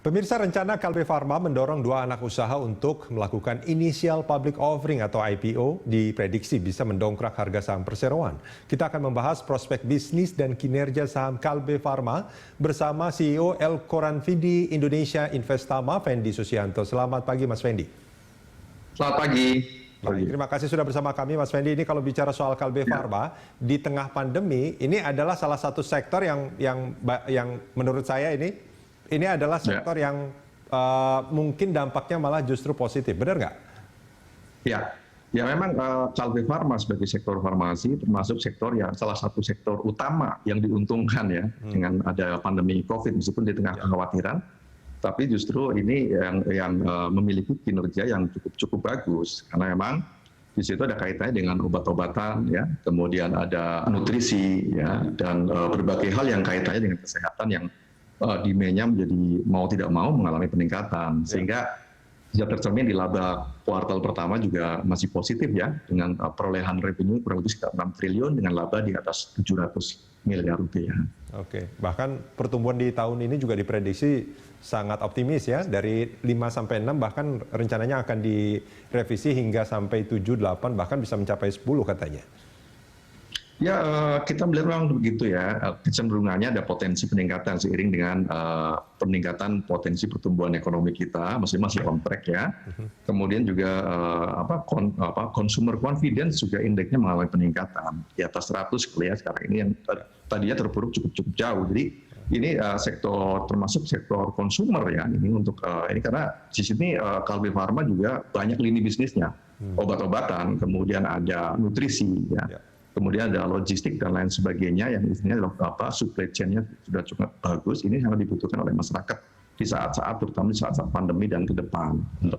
Pemirsa, rencana Kalbe Farma mendorong dua anak usaha untuk melakukan initial public offering atau IPO diprediksi bisa mendongkrak harga saham perseroan. Kita akan membahas prospek bisnis dan kinerja saham Kalbe Farma bersama CEO El Coranvidi Indonesia Investama, Fendi Susianto. Selamat pagi, Mas Fendi. Selamat pagi. Terima kasih sudah bersama kami, Mas Fendi. Ini kalau bicara soal Kalbe Farma, di tengah pandemi, ini adalah salah satu sektor yang menurut saya ini adalah sektor yang mungkin dampaknya malah justru positif, benar nggak? Ya memang Kalbe Farma sebagai sektor farmasi termasuk sektor yang salah satu sektor utama yang diuntungkan ya dengan ada pandemi COVID, meskipun di tengah kekhawatiran, tapi justru ini yang memiliki kinerja yang cukup bagus karena memang di situ ada kaitannya dengan obat-obatan ya, kemudian ada nutrisi ya, dan berbagai hal yang kaitannya dengan kesehatan yang demand-nya menjadi mau tidak mau mengalami peningkatan, sehingga bisa tercermin di laba kuartal pertama juga masih positif ya, dengan perolehan revenue kurang lebih sekitar 6 triliun dengan laba di atas 700 miliar rupiah. Oke, bahkan pertumbuhan di tahun ini juga diprediksi sangat optimis ya, dari 5 sampai 6 bahkan rencananya akan direvisi hingga sampai 7, 8 bahkan bisa mencapai 10 katanya. Ya, kita melihat memang begitu ya, kecenderungannya ada potensi peningkatan seiring dengan peningkatan potensi pertumbuhan ekonomi kita, masih on track ya. Kemudian juga consumer confidence juga indeksnya mengalami peningkatan di atas 100 ya sekarang ini, yang tadinya terpuruk cukup jauh. Jadi ini sektor termasuk sektor consumer ya, ini untuk ini karena di sini Kalbe Farma juga banyak lini bisnisnya, obat-obatan, kemudian ada nutrisi ya. Kemudian ada logistik dan lain sebagainya yang isinya adalah supply chain-nya sudah cukup bagus. Ini sangat dibutuhkan oleh masyarakat di saat-saat terutama di saat-saat pandemi dan ke depan untuk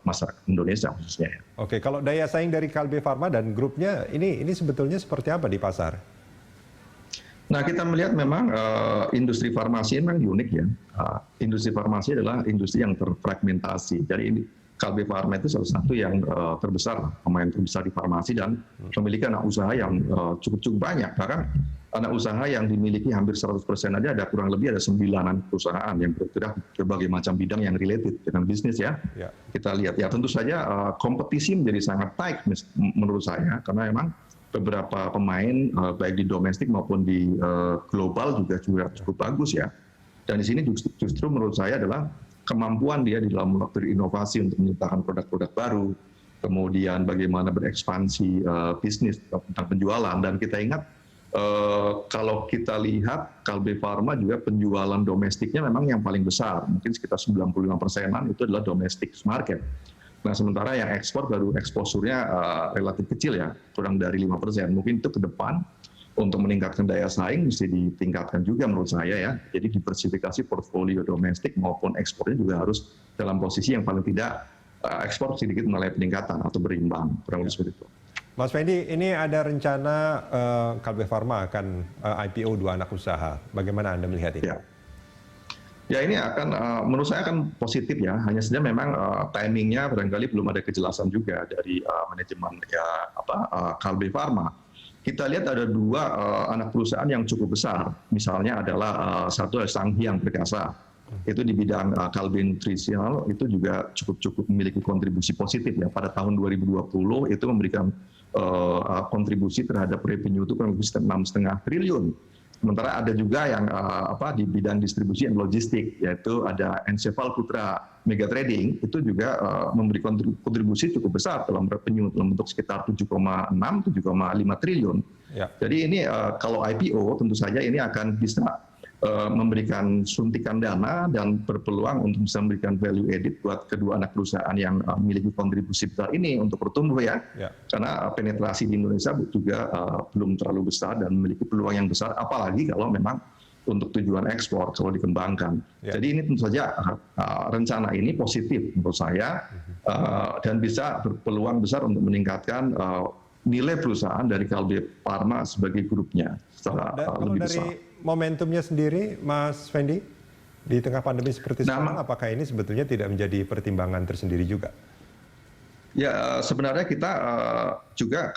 masyarakat Indonesia khususnya. Oke, kalau daya saing dari Kalbe Farma dan grupnya ini sebetulnya seperti apa di pasar? Nah, kita melihat memang industri farmasi memang unik ya. Industri farmasi adalah industri yang terfragmentasi. Jadi ini Kalbe Farma itu salah satu yang terbesar, pemain terbesar di farmasi dan memiliki anak usaha yang cukup banyak. Bahkan anak usaha yang dimiliki hampir 100% aja ada kurang lebih ada 9 perusahaan yang bergerak berbagai macam bidang yang related dengan bisnis ya. Kita lihat ya, tentu saja kompetisi menjadi sangat tight menurut saya, karena memang beberapa pemain baik di domestik maupun di global juga cukup bagus ya. Dan di sini justru menurut saya adalah kemampuan dia di dalam berinovasi untuk menciptakan produk-produk baru, kemudian bagaimana berekspansi bisnis tentang penjualan. Dan kita ingat kalau kita lihat Kalbe Farma juga penjualan domestiknya memang yang paling besar, mungkin sekitar 95%-an itu adalah domestic market. Nah, sementara yang ekspor baru eksposurnya relatif kecil ya, kurang dari 5%. Mungkin itu ke depan untuk meningkatkan daya saing mesti ditingkatkan juga menurut saya ya. Jadi diversifikasi portfolio domestik maupun ekspornya juga harus dalam posisi yang paling tidak ekspor sedikit mulai peningkatan atau berimbang, kurang lebih seperti itu. Mas Fendi, ini ada rencana Kalbe Farma akan IPO dua anak usaha. Bagaimana Anda melihat ini? Ya ini akan menurut saya akan positif ya. Hanya saja memang timingnya barangkali belum ada kejelasan juga dari manajemen Kalbe Farma. Kita lihat ada dua anak perusahaan yang cukup besar. Misalnya adalah satu Sanghyang Perkasa. Itu di bidang Kalbe Nutritional itu juga cukup memiliki kontribusi positif ya. Pada tahun 2020 itu memberikan kontribusi terhadap revenue itu kurang lebih 6,5 triliun. Sementara ada juga yang di bidang distribusi dan logistik, yaitu ada Encephal Putra Mega Trading, itu juga memberi kontribusi cukup besar dalam revenue dalam bentuk sekitar 7,6-7,5 triliun. Jadi ini kalau IPO tentu saja ini akan bisa memberikan suntikan dana dan berpeluang untuk bisa memberikan value added buat kedua anak perusahaan yang memiliki kontribusi besar ini untuk bertumbuh ya. Karena penetrasi di Indonesia juga belum terlalu besar dan memiliki peluang yang besar, apalagi kalau memang untuk tujuan ekspor kalau dikembangkan. Jadi ini tentu saja rencana ini positif menurut saya dan bisa berpeluang besar untuk meningkatkan nilai perusahaan dari Kalbe Farma sebagai grupnya secara lebih besar. Dari momentumnya sendiri, Mas Fendi, di tengah pandemi seperti sekarang, apakah ini sebetulnya tidak menjadi pertimbangan tersendiri juga? Ya, sebenarnya kita juga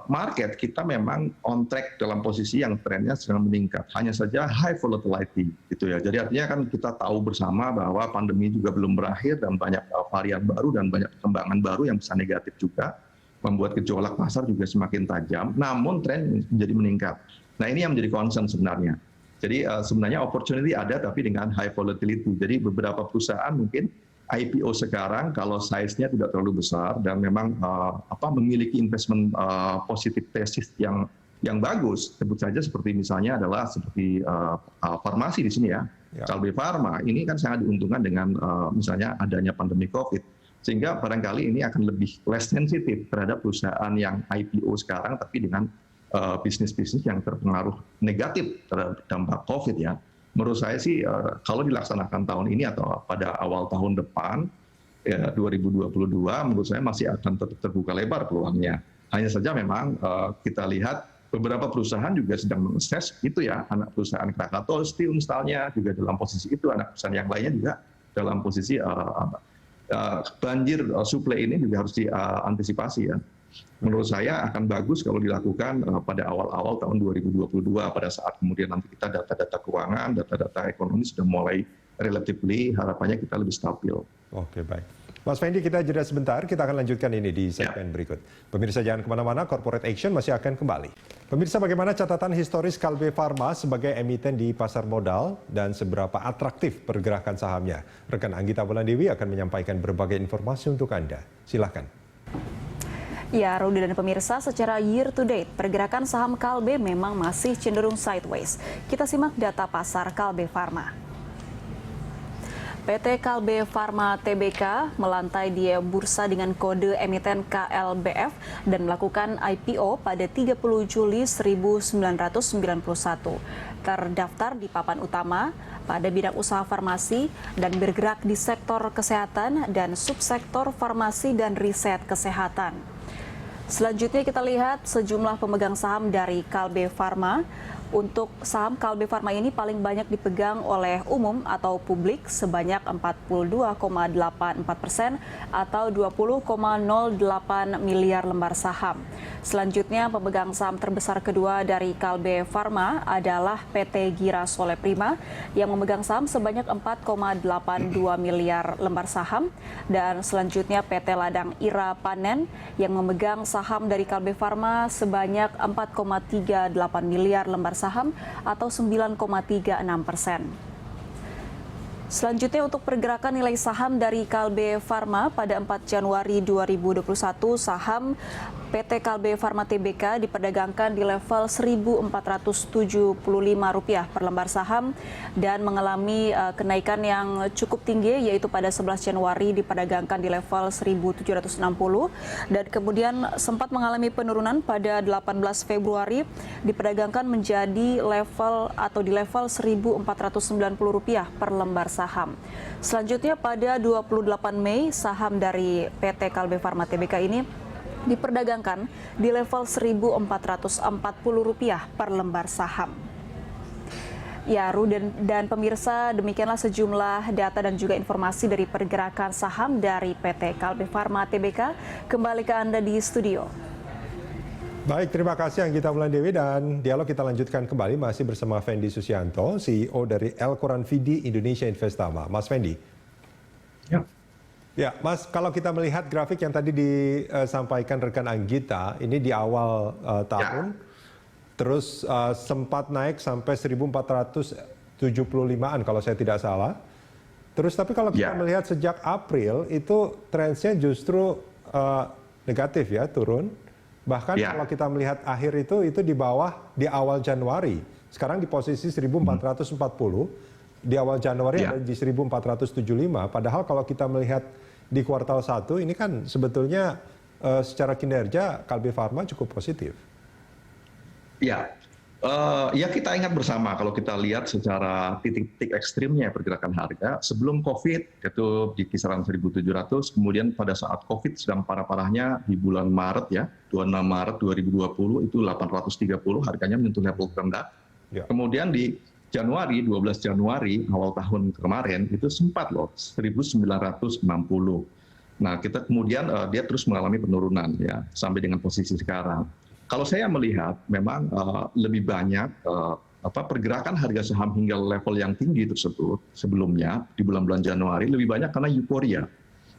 market kita memang on track dalam posisi yang trennya sedang meningkat. Hanya saja high volatility gitu ya. Jadi artinya kan kita tahu bersama bahwa pandemi juga belum berakhir dan banyak varian baru dan banyak perkembangan baru yang bisa negatif juga, membuat gejolak pasar juga semakin tajam. Namun tren menjadi meningkat. Nah, ini yang menjadi concern sebenarnya. Jadi sebenarnya opportunity ada tapi dengan high volatility. Jadi beberapa perusahaan mungkin IPO sekarang kalau size-nya tidak terlalu besar dan memang memiliki investment positif tesis yang bagus, sebut saja seperti misalnya adalah seperti farmasi di sini ya. Kalbe Farma ini kan sangat diuntungkan dengan misalnya adanya pandemi COVID, sehingga barangkali ini akan lebih less sensitif terhadap perusahaan yang IPO sekarang tapi dengan bisnis-bisnis yang terpengaruh negatif terhadap dampak COVID ya. Menurut saya sih kalau dilaksanakan tahun ini atau pada awal tahun depan ya, 2022 menurut saya masih akan tetap terbuka lebar peluangnya. Hanya saja memang kita lihat beberapa perusahaan juga sedang mengakses itu ya, anak perusahaan Krakatau Steel misalnya juga dalam posisi itu, anak perusahaan yang lainnya juga dalam posisi banjir suplai ini juga harus diantisipasi ya. Menurut saya akan bagus kalau dilakukan pada awal-awal tahun 2022 pada saat kemudian nanti kita data-data keuangan, data-data ekonomi sudah mulai relatively harapannya kita lebih stabil. Oke, baik. Mas Fendi, kita jeda sebentar, kita akan lanjutkan ini di segmen berikut. Pemirsa jangan kemana-mana, Corporate Action masih akan kembali. Pemirsa, bagaimana catatan historis Kalbe Farma sebagai emiten di pasar modal dan seberapa atraktif pergerakan sahamnya? Rekan Anggita Wulandewi akan menyampaikan berbagai informasi untuk Anda. Silakan. Ya, Rudi dan pemirsa, secara year to date, pergerakan saham Kalbe memang masih cenderung sideways. Kita simak data pasar Kalbe Farma. PT Kalbe Farma Tbk melantai di bursa dengan kode emiten KLBF dan melakukan IPO pada 30 Juli 1991. Terdaftar di papan utama pada bidang usaha farmasi dan bergerak di sektor kesehatan dan subsektor farmasi dan riset kesehatan. Selanjutnya kita lihat sejumlah pemegang saham dari Kalbe Farma. Untuk saham Kalbe Farma ini paling banyak dipegang oleh umum atau publik sebanyak 42,84% atau 20,08 miliar lembar saham. Selanjutnya pemegang saham terbesar kedua dari Kalbe Farma adalah PT Girasole Prima yang memegang saham sebanyak 4,82 miliar lembar saham, dan selanjutnya PT Ladang Ira Panen yang memegang saham dari Kalbe Farma sebanyak 4,38 miliar lembar saham atau 9,36%. Selanjutnya untuk pergerakan nilai saham dari Kalbe Farma pada 4 Januari 2021, saham PT Kalbe Farma Tbk diperdagangkan di level Rp1.475 per lembar saham dan mengalami kenaikan yang cukup tinggi, yaitu pada 11 Januari diperdagangkan di level Rp1.760 dan kemudian sempat mengalami penurunan pada 18 Februari diperdagangkan menjadi level Rp1.490 per lembar saham. Selanjutnya pada 28 Mei saham dari PT Kalbe Farma Tbk ini diperdagangkan di level Rp1.440 per lembar saham. Ya, Rudi dan pemirsa, demikianlah sejumlah data dan juga informasi dari pergerakan saham dari PT Kalbe Farma Tbk. Kembali ke Anda di studio. Baik, terima kasih Anggita Wulandewi, dan dialog kita lanjutkan kembali masih bersama Fendi Susianto, CEO dari El-Quran Fidi Indonesia Investama. Mas Fendi. Ya. Ya, Mas, kalau kita melihat grafik yang tadi disampaikan rekan Anggita, ini di awal tahun, terus sempat naik sampai 1.475-an kalau saya tidak salah. Terus tapi kalau kita melihat sejak April, itu trennya justru negatif ya, turun. Bahkan kalau kita melihat akhir itu di bawah di awal Januari. Sekarang di posisi 1.440, di awal Januari ada di 1.475. Padahal kalau kita melihat di kuartal 1 ini kan sebetulnya secara kinerja Kalbe Farma cukup positif. Ya, kita ingat bersama kalau kita lihat secara titik-titik ekstrimnya pergerakan harga sebelum COVID itu di kisaran 1.700, kemudian pada saat COVID sedang parah-parahnya di bulan Maret ya, 26 Maret 2020 itu 830 harganya menyentuh level terendah. Kemudian di Januari, 12 Januari awal tahun kemarin itu sempat loh 1.960. Nah, kita kemudian dia terus mengalami penurunan ya sampai dengan posisi sekarang. Kalau saya melihat memang lebih banyak pergerakan harga saham hingga level yang tinggi tersebut sebelumnya di bulan-bulan Januari lebih banyak karena euforia.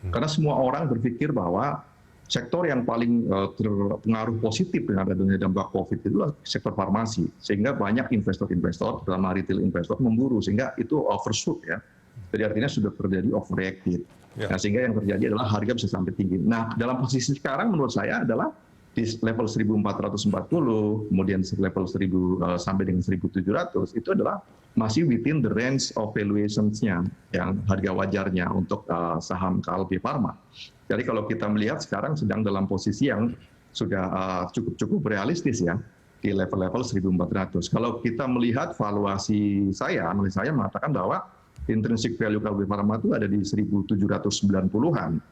Karena semua orang berpikir bahwa sektor yang paling terpengaruh positif dengan adanya dampak COVID itu adalah sektor farmasi. Sehingga banyak investor-investor, terutama retail investor, memburu. Sehingga itu overshoot ya. Jadi artinya sudah terjadi overreacted. Nah, sehingga yang terjadi adalah harga bisa sampai tinggi. Nah, dalam posisi sekarang menurut saya adalah di level 1440, kemudian level 1000 sampai dengan 1700, itu adalah masih within the range of valuations-nya, yang harga wajarnya untuk saham KLB Pharma. Jadi kalau kita melihat sekarang sedang dalam posisi yang sudah cukup realistis ya, di level-level 1400. Kalau kita melihat valuasi analis saya mengatakan bahwa intrinsic value KLB Pharma itu ada di 1790-an.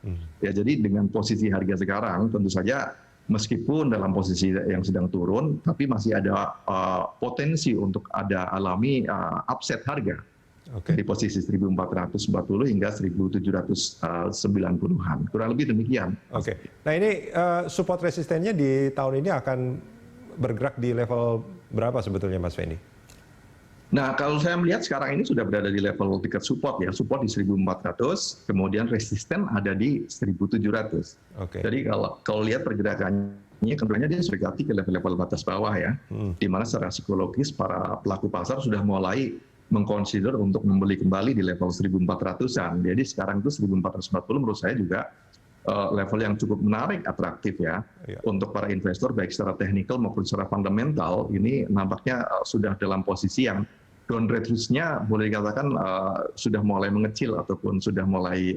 Ya, jadi dengan posisi harga sekarang tentu saja meskipun dalam posisi yang sedang turun, tapi masih ada potensi untuk alami upset harga. Di posisi 1440 hingga 1790-an. Kurang lebih demikian. Nah, ini support resistennya di tahun ini akan bergerak di level berapa sebetulnya, Mas Fendi? Nah, kalau saya melihat sekarang ini sudah berada di level dekat support ya, support di 1400, kemudian resisten ada di 1700. Jadi kalau lihat pergerakannya, kemudian dia sudah ganti ke level-level batas bawah ya, di mana secara psikologis para pelaku pasar sudah mulai mengconsider untuk membeli kembali di level 1400-an. Jadi sekarang itu 1440 menurut saya juga level yang cukup menarik, atraktif ya, untuk para investor baik secara teknikal maupun secara fundamental. Ini nampaknya sudah dalam posisi yang downgrade risk-nya boleh dikatakan sudah mulai mengecil ataupun sudah mulai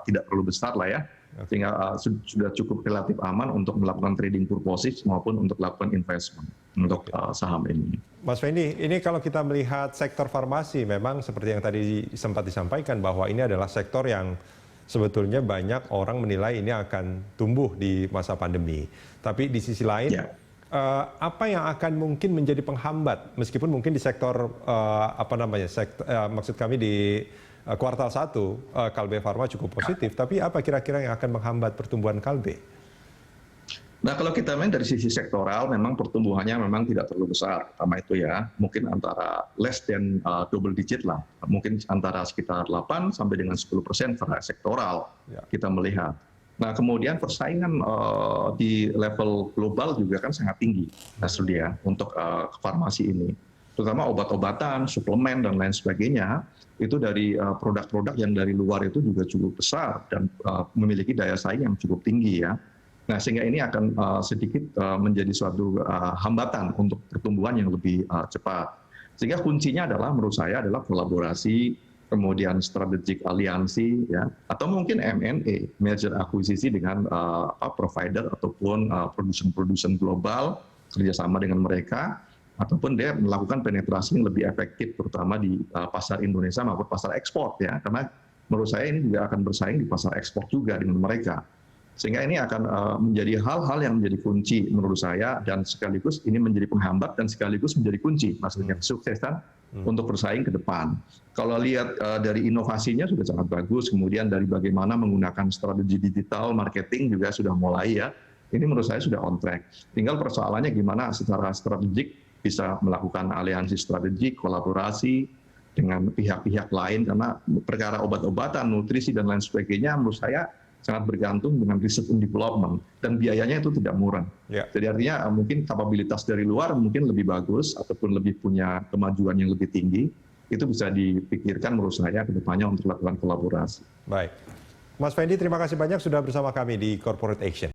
tidak terlalu besar lah ya, sehingga sudah cukup relatif aman untuk melakukan trading purposes maupun untuk melakukan investment untuk saham ini. Mas Fendi, ini kalau kita melihat sektor farmasi, memang seperti yang tadi sempat disampaikan bahwa ini adalah sektor yang sebetulnya banyak orang menilai ini akan tumbuh di masa pandemi. Tapi di sisi lain, apa yang akan mungkin menjadi penghambat, meskipun mungkin di sektor maksud kami di kuartal 1 KLB Pharma cukup positif, tapi apa kira-kira yang akan menghambat pertumbuhan KLB? Nah, kalau kita main dari sisi sektoral, memang pertumbuhannya memang tidak terlalu besar. Pertama itu ya, mungkin antara less than double digit lah. Mungkin antara sekitar 8 sampai dengan 10% secara sektoral kita melihat. Nah, kemudian persaingan di level global juga kan sangat tinggi, Mas Rudi ya, untuk farmasi ini. Terutama obat-obatan, suplemen, dan lain sebagainya, itu dari produk-produk yang dari luar itu juga cukup besar dan memiliki daya saing yang cukup tinggi ya. Nah, sehingga ini akan sedikit menjadi suatu hambatan untuk pertumbuhan yang lebih cepat. Sehingga kuncinya adalah menurut saya adalah kolaborasi, kemudian strategic aliansi, ya, atau mungkin M&A, merger akuisisi dengan provider ataupun produsen global, kerjasama dengan mereka, ataupun dia melakukan penetrasi yang lebih efektif, terutama di pasar Indonesia maupun pasar ekspor, ya, karena menurut saya ini juga akan bersaing di pasar ekspor juga dengan mereka. Sehingga ini akan menjadi hal-hal yang menjadi kunci menurut saya, dan sekaligus ini menjadi penghambat dan sekaligus menjadi kunci maksudnya kesuksesan untuk bersaing ke depan. Kalau lihat dari inovasinya sudah sangat bagus, kemudian dari bagaimana menggunakan strategi digital marketing juga sudah mulai ya. Ini menurut saya sudah on track. Tinggal persoalannya gimana secara strategik bisa melakukan aliansi strategik, kolaborasi dengan pihak-pihak lain, karena perkara obat-obatan, nutrisi dan lain sebagainya menurut saya sangat bergantung dengan research and development, dan biayanya itu tidak murah. Jadi artinya mungkin kapabilitas dari luar mungkin lebih bagus ataupun lebih punya kemajuan yang lebih tinggi, itu bisa dipikirkan menurut saya ke depannya untuk melakukan kolaborasi. Baik. Mas Fendi, terima kasih banyak sudah bersama kami di Corporate Action.